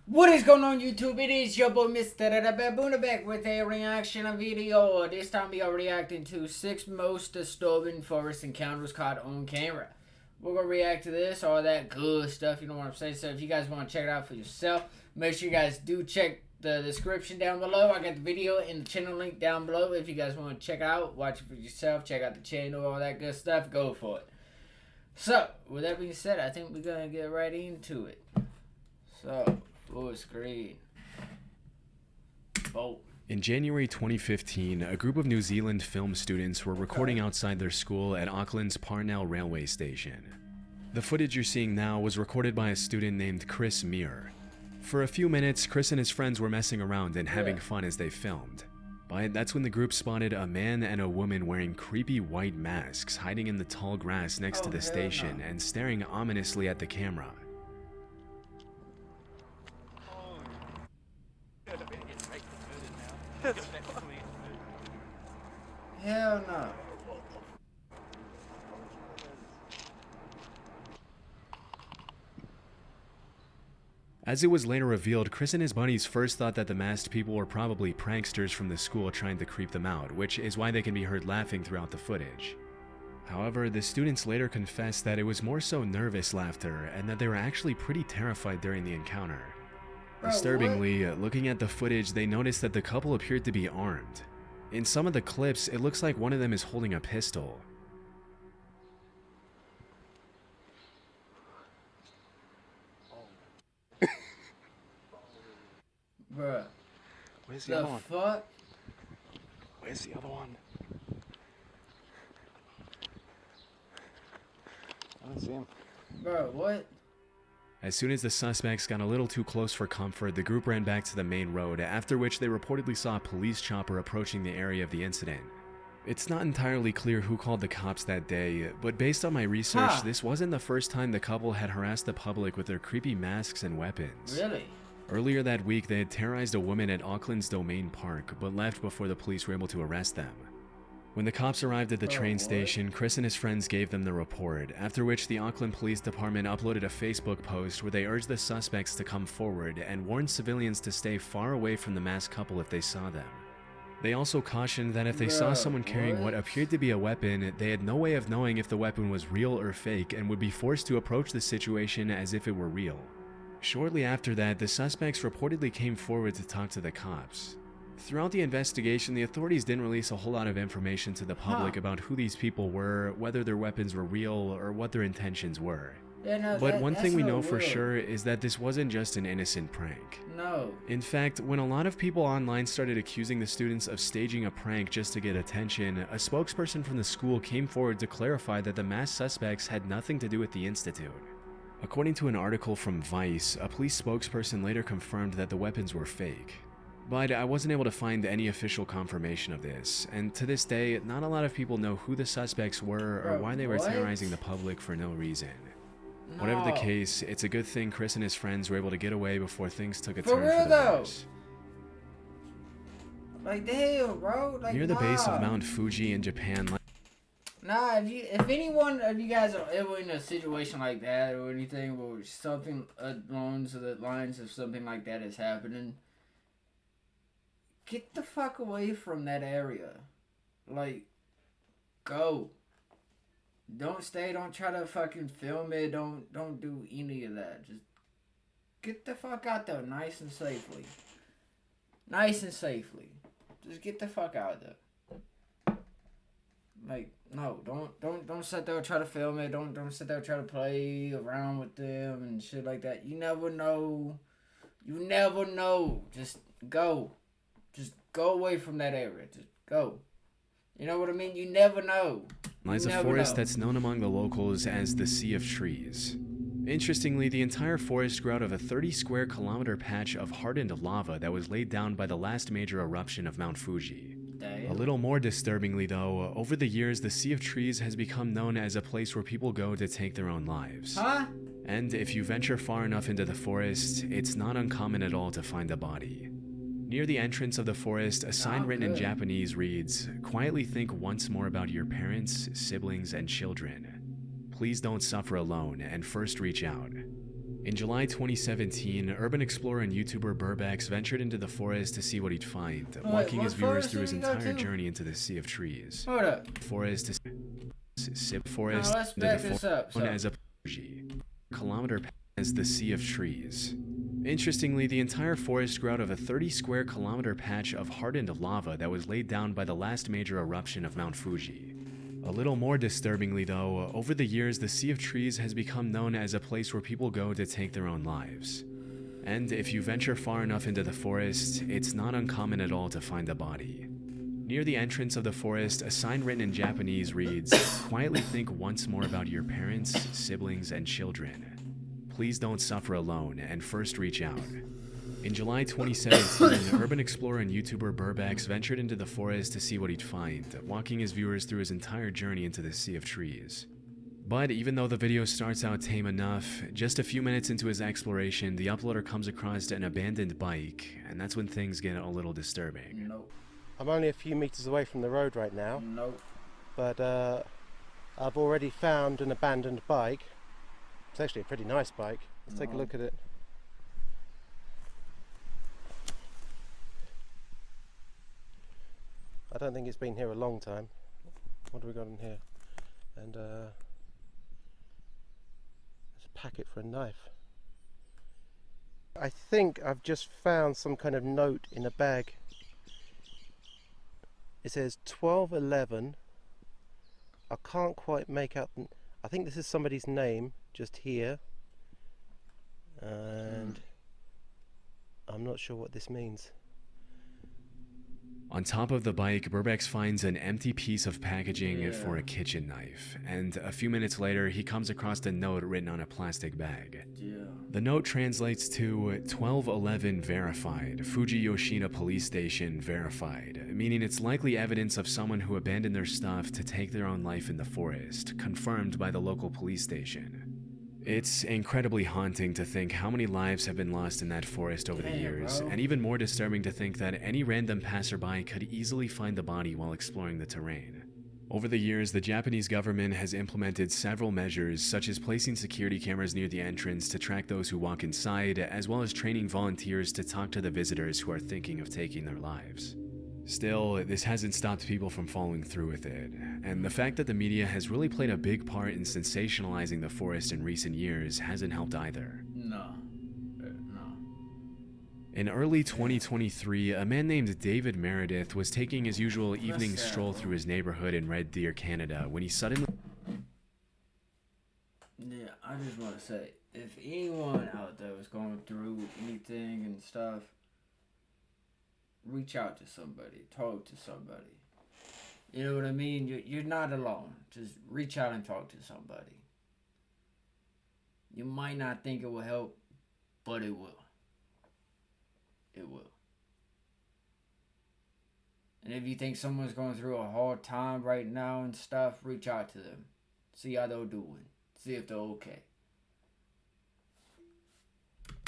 What is going on YouTube? It is your boy MrBaboon back with a reaction video. This time we are reacting to 6 most disturbing forest encounters caught on camera. We're going to react to this, all that good stuff, you know what I'm saying? So if you guys want to check it out for yourself, make sure you guys do check the description down below. I got the video and the channel link down below. If you guys want to check it out, watch it for yourself, check out the channel, all that good stuff, go for it. So, with that being said, I think we're going to get right into it. So, full screen. Bolt. In January 2015, a group of New Zealand film students were recording outside their school at Auckland's Parnell railway station. The footage you're seeing now was recorded by a student named Chris Meir. For a few minutes, Chris and his friends were messing around and having fun as they filmed. But that's when the group spotted a man and a woman wearing creepy white masks hiding in the tall grass next to the station and staring ominously at the camera. Hell no. As it was later revealed, Chris and his buddies first thought that the masked people were probably pranksters from the school trying to creep them out, which is why they can be heard laughing throughout the footage. However, the students later confessed that it was more so nervous laughter and that they were actually pretty terrified during the encounter. Disturbingly, looking at the footage, they noticed that the couple appeared to be armed. In some of the clips, it looks like one of them is holding a pistol. Bruh. Where's the other one? Fuck? Where's the other one? I don't see him. Bro, what? As soon as the suspects got a little too close for comfort, the group ran back to the main road, after which they reportedly saw a police chopper approaching the area of the incident. It's not entirely clear who called the cops that day, but based on my research, this wasn't the first time the couple had harassed the public with their creepy masks and weapons. Really? Earlier that week, they had terrorized a woman at Auckland's Domain Park, but left before the police were able to arrest them. When the cops arrived at the train station, Chris and his friends gave them the report, after which the Auckland Police Department uploaded a Facebook post where they urged the suspects to come forward and warned civilians to stay far away from the masked couple if they saw them. They also cautioned that if they saw someone carrying what appeared to be a weapon, they had no way of knowing if the weapon was real or fake and would be forced to approach the situation as if it were real. Shortly after that, the suspects reportedly came forward to talk to the cops. Throughout the investigation, the authorities didn't release a whole lot of information to the public about who these people were, whether their weapons were real, or what their intentions were. Yeah, no, But one thing we know for sure is that this wasn't just an innocent prank. No. In fact, when a lot of people online started accusing the students of staging a prank just to get attention, a spokesperson from the school came forward to clarify that the masked suspects had nothing to do with the institute. According to an article from Vice, a police spokesperson later confirmed that the weapons were fake. But I wasn't able to find any official confirmation of this, and to this day, not a lot of people know who the suspects were or why they were terrorizing the public for no reason. No. Whatever the case, it's a good thing Chris and his friends were able to get away before things took a turn for the worse. Like, damn, bro. Like, near the base of Mount Fuji in Japan. Nah, if anyone of you guys are ever in a situation like that or anything, or something along the lines of something like that is happening, get the fuck away from that area. Like, go. Don't stay. Don't try to fucking film it. Don't do any of that. Just get the fuck out there, nice and safely. Nice and safely. Just get the fuck out there. Like, no, don't sit there and try to film it. Don't sit there and try to play around with them and shit like that. You never know. You never know. Just go. Just go away from that area. Just go. You know what I mean? You never know. Lies a forest that's known among the locals as the Sea of Trees. Interestingly, the entire forest grew out of a 30 square kilometer patch of hardened lava that was laid down by the last major eruption of Mount Fuji. A little more disturbingly though, over the years the Sea of Trees has become known as a place where people go to take their own lives. And if you venture far enough into the forest, it's not uncommon at all to find a body. Near the entrance of the forest, a sign written in Japanese reads, "Quietly think once more about your parents, siblings, and children. Please don't suffer alone, and first reach out." In July 2017, urban explorer and YouTuber Burbex ventured into the forest to see what he'd find, walking his viewers through his entire journey into the sea of trees. Hold up. Forest to forest Now let's into back the this forest up. known as a kilometer as the Sea of Trees. Interestingly, the entire forest grew out of a 30 square kilometer patch of hardened lava that was laid down by the last major eruption of Mount Fuji. A little more disturbingly though, over the years the Sea of Trees has become known as a place where people go to take their own lives. And if you venture far enough into the forest, it's not uncommon at all to find a body. Near the entrance of the forest, a sign written in Japanese reads, "Quietly think once more about your parents, siblings, and children. Please don't suffer alone, and first reach out." In July 2017, urban explorer and YouTuber Burbex ventured into the forest to see what he'd find, walking his viewers through his entire journey into the Sea of Trees. But even though the video starts out tame enough, just a few minutes into his exploration, the uploader comes across an abandoned bike, and that's when things get a little disturbing. Nope. I'm only a few meters away from the road right now, Nope. but I've already found an abandoned bike. It's actually a pretty nice bike. Let's take a look at it. I don't think it's been here a long time. What do we got in here? And there's a packet for a knife. I think I've just found some kind of note in a bag. It says 1211. I can't quite make out. I think this is somebody's name just here, and I'm not sure what this means. On top of the bike, Burbex finds an empty piece of packaging for a kitchen knife, and a few minutes later, he comes across a note written on a plastic bag. The note translates to 1211 verified, Fuji Yoshida Police Station verified, meaning it's likely evidence of someone who abandoned their stuff to take their own life in the forest, confirmed by the local police station. It's incredibly haunting to think how many lives have been lost in that forest over the years, and even more disturbing to think that any random passerby could easily find the body while exploring the terrain. Over the years, the Japanese government has implemented several measures, such as placing security cameras near the entrance to track those who walk inside, as well as training volunteers to talk to the visitors who are thinking of taking their lives. Still, this hasn't stopped people from following through with it, and the fact that the media has really played a big part in sensationalizing the forest in recent years hasn't helped either. No. In early 2023, a man named David Meredith was taking his usual evening stroll through his neighborhood in Red Deer, Canada, when he suddenly... Yeah, I just want to say, if anyone out there was going through anything and stuff, reach out to somebody, talk to somebody. You know what I mean? You're not alone. Just reach out and talk to somebody. You might not think it will help, but it will. It will. And if you think someone's going through a hard time right now and stuff, reach out to them. See how they're doing. See if they're okay.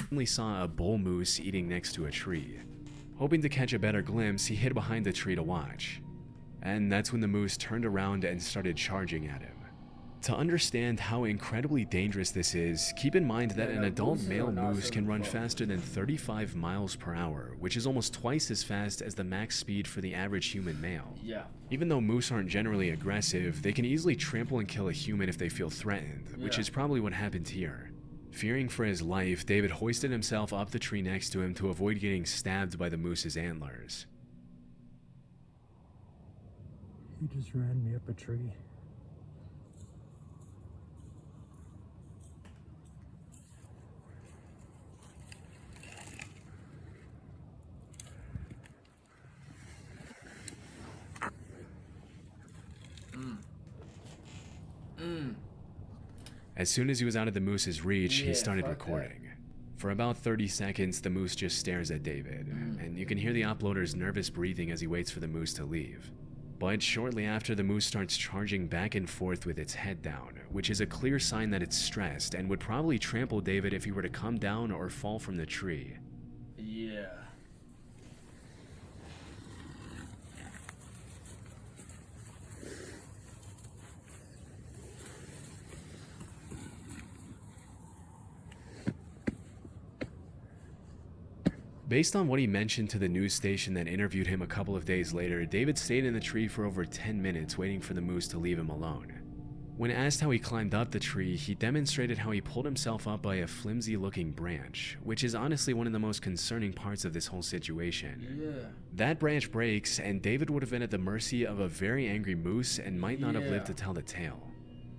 Suddenly saw a bull moose eating next to a tree. Hoping to catch a better glimpse, he hid behind the tree to watch. And that's when the moose turned around and started charging at him. To understand how incredibly dangerous this is, keep in mind that an adult male moose can run faster than 35 miles per hour, which is almost twice as fast as the max speed for the average human male. Yeah. Even though moose aren't generally aggressive, they can easily trample and kill a human if they feel threatened, which is probably what happened here. Fearing for his life, David hoisted himself up the tree next to him to avoid getting stabbed by the moose's antlers. He just ran me up a tree. As soon as he was out of the moose's reach, he started recording. For about 30 seconds, the moose just stares at David, and you can hear the uploader's nervous breathing as he waits for the moose to leave. But shortly after, the moose starts charging back and forth with its head down, which is a clear sign that it's stressed and would probably trample David if he were to come down or fall from the tree. Yeah. Based on what he mentioned to the news station that interviewed him a couple of days later, David stayed in the tree for over 10 minutes waiting for the moose to leave him alone. When asked how he climbed up the tree, he demonstrated how he pulled himself up by a flimsy-looking branch, which is honestly one of the most concerning parts of this whole situation. Yeah. That branch breaks, and David would have been at the mercy of a very angry moose and might not have lived to tell the tale.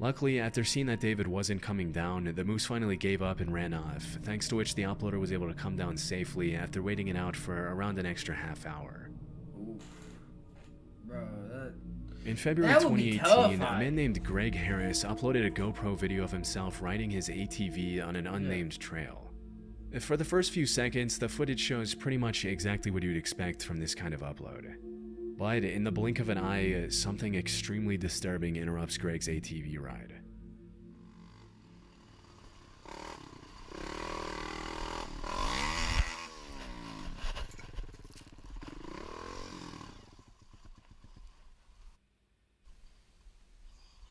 Luckily, after seeing that David wasn't coming down, the moose finally gave up and ran off, thanks to which the uploader was able to come down safely after waiting it out for around an extra half hour. Oof. Bro, that... In February That would be 2018, a terrifying. man named Greg Harris uploaded a GoPro video of himself riding his ATV on an unnamed trail. For the first few seconds, the footage shows pretty much exactly what you'd expect from this kind of upload. But in the blink of an eye, something extremely disturbing interrupts Greg's ATV ride.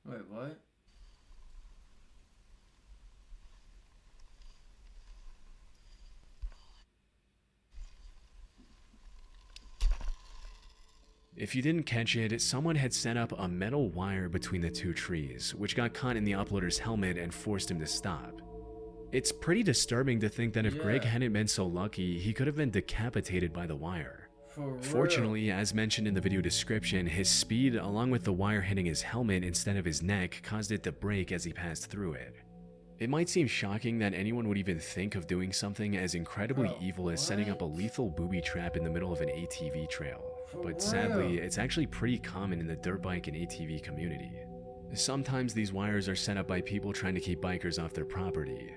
Wait, what? If you didn't catch it, someone had set up a metal wire between the two trees, which got caught in the uploader's helmet and forced him to stop. It's pretty disturbing to think that if Greg hadn't been so lucky, he could have been decapitated by the wire. For real? Fortunately, as mentioned in the video description, his speed, along with the wire hitting his helmet instead of his neck, caused it to break as he passed through it. It might seem shocking that anyone would even think of doing something as incredibly evil as setting up a lethal booby trap in the middle of an ATV trail, but sadly, it's actually pretty common in the dirt bike and ATV community. Sometimes these wires are set up by people trying to keep bikers off their property.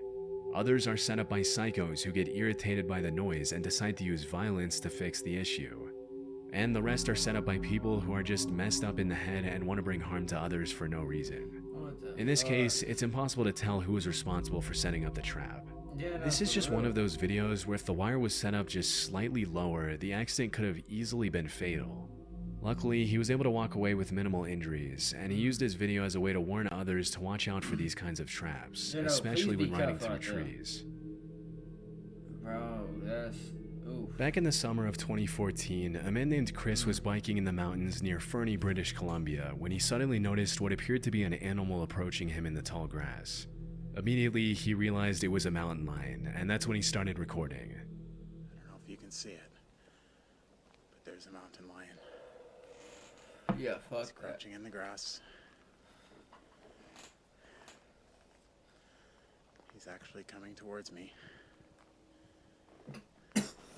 Others are set up by psychos who get irritated by the noise and decide to use violence to fix the issue. And the rest are set up by people who are just messed up in the head and want to bring harm to others for no reason. In this case, it's impossible to tell who is responsible for setting up the trap. This is just one of those videos where if the wire was set up just slightly lower, the accident could have easily been fatal. Luckily, he was able to walk away with minimal injuries, and he used his video as a way to warn others to watch out for these kinds of traps, especially when riding through trees. Bro, that's... Oof. Back in the summer of 2014, a man named Chris was biking in the mountains near Fernie, British Columbia, when he suddenly noticed what appeared to be an animal approaching him in the tall grass. Immediately, he realized it was a mountain lion, and that's when he started recording. I don't know if you can see it, but there's a mountain lion. Yeah, fuck It's that. crouching in the grass. He's actually coming towards me.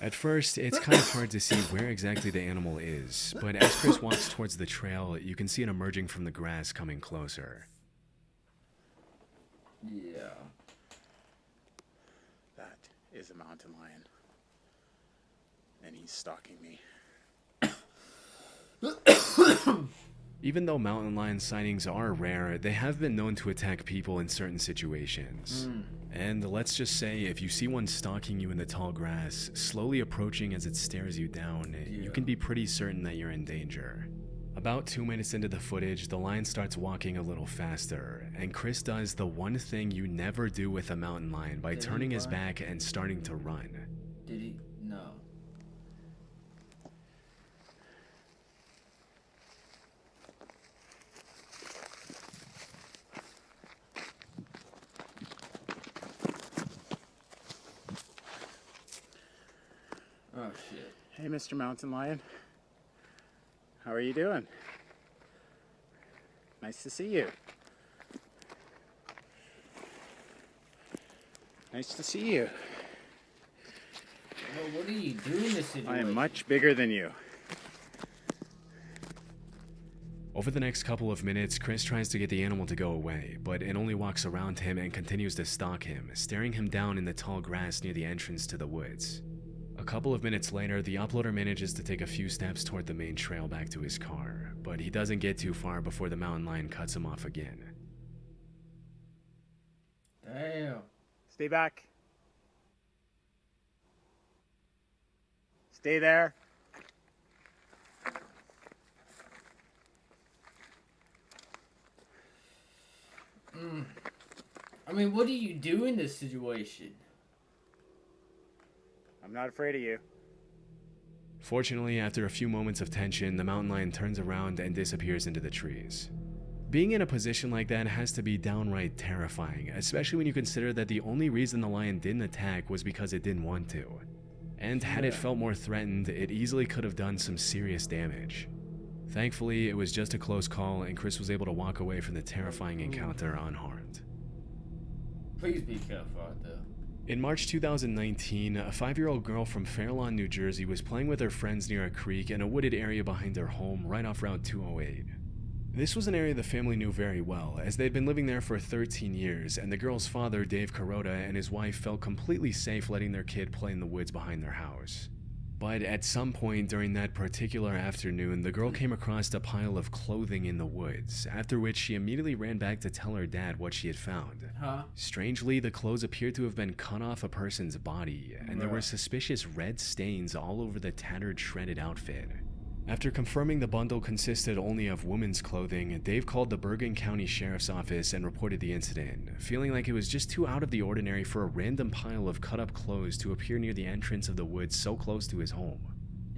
At first, it's kind of hard to see where exactly the animal is, but as Chris walks towards the trail, you can see it emerging from the grass coming closer. Yeah. That is a mountain lion. And he's stalking me. Even though mountain lion sightings are rare, they have been known to attack people in certain situations. And let's just say, if you see one stalking you in the tall grass, slowly approaching as it stares you down, you can be pretty certain that you're in danger. About 2 minutes into the footage, the lion starts walking a little faster, and Chris does the one thing you never do with a mountain lion by turning his back and starting to run. Did he? No. Oh shit. Hey, Mr. Mountain Lion. How are you doing? Nice to see you. Nice to see you. Well, what are you doing in this situation? I am much bigger than you. Over the next couple of minutes, Chris tries to get the animal to go away, but it only walks around him and continues to stalk him, staring him down in the tall grass near the entrance to the woods. A couple of minutes later, the uploader manages to take a few steps toward the main trail back to his car, but he doesn't get too far before the mountain lion cuts him off again. Damn. Stay back. Stay there. I mean, what do you do in this situation? I'm not afraid of you. Fortunately, after a few moments of tension, the mountain lion turns around and disappears into the trees. Being in a position like that has to be downright terrifying, especially when you consider that the only reason the lion didn't attack was because it didn't want to. And had it felt more threatened, it easily could have done some serious damage. Thankfully, it was just a close call and Chris was able to walk away from the terrifying encounter unharmed. Please be careful out there. In March 2019, a 5-year-old girl from Fairlawn, New Jersey was playing with her friends near a creek in a wooded area behind their home right off Route 208. This was an area the family knew very well, as they'd been living there for 13 years, and the girl's father, Dave Kuroda, and his wife felt completely safe letting their kid play in the woods behind their house. But at some point during that particular afternoon, the girl came across a pile of clothing in the woods, after which she immediately ran back to tell her dad what she had found. Strangely, the clothes appeared to have been cut off a person's body, and there were suspicious red stains all over the tattered, shredded outfit. After confirming the bundle consisted only of women's clothing, Dave called the Bergen County Sheriff's Office and reported the incident, feeling like it was just too out of the ordinary for a random pile of cut-up clothes to appear near the entrance of the woods so close to his home.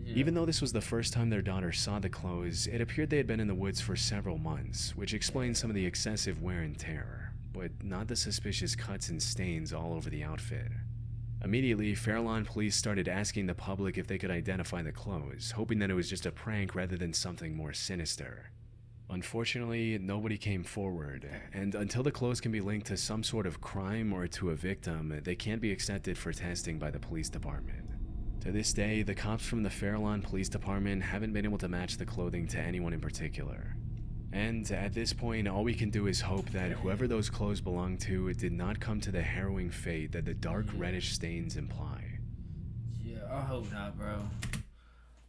Even though this was the first time their daughter saw the clothes, it appeared they had been in the woods for several months, which explains some of the excessive wear and tear, but not the suspicious cuts and stains all over the outfit. Immediately, Fairlawn police started asking the public if they could identify the clothes, hoping that it was just a prank rather than something more sinister. Unfortunately, nobody came forward, and until the clothes can be linked to some sort of crime or to a victim, they can't be accepted for testing by the police department. To this day, the cops from the Fairlawn Police Department haven't been able to match the clothing to anyone in particular. And at this point, all we can do is hope that whoever those clothes belonged to did not come to the harrowing fate that the dark reddish stains imply. Yeah, I hope not, bro.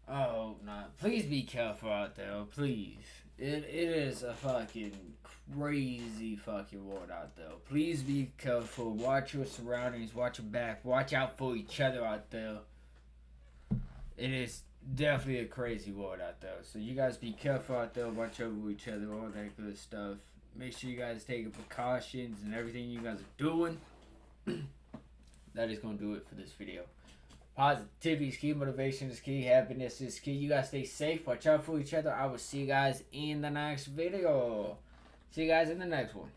I hope not. Please be careful out there, please. It is a fucking crazy fucking world out there. Please be careful. Watch your surroundings. Watch your back. Watch out for each other out there. It is definitely a crazy world out there. So you guys be careful out there. Watch over each other. All that good stuff. Make sure you guys take precautions and everything you guys are doing. That is going to do it for this video. Positivity is key. Motivation is key. Happiness is key. You guys stay safe. Watch out for each other. I will see you guys in the next video. See you guys in the next one.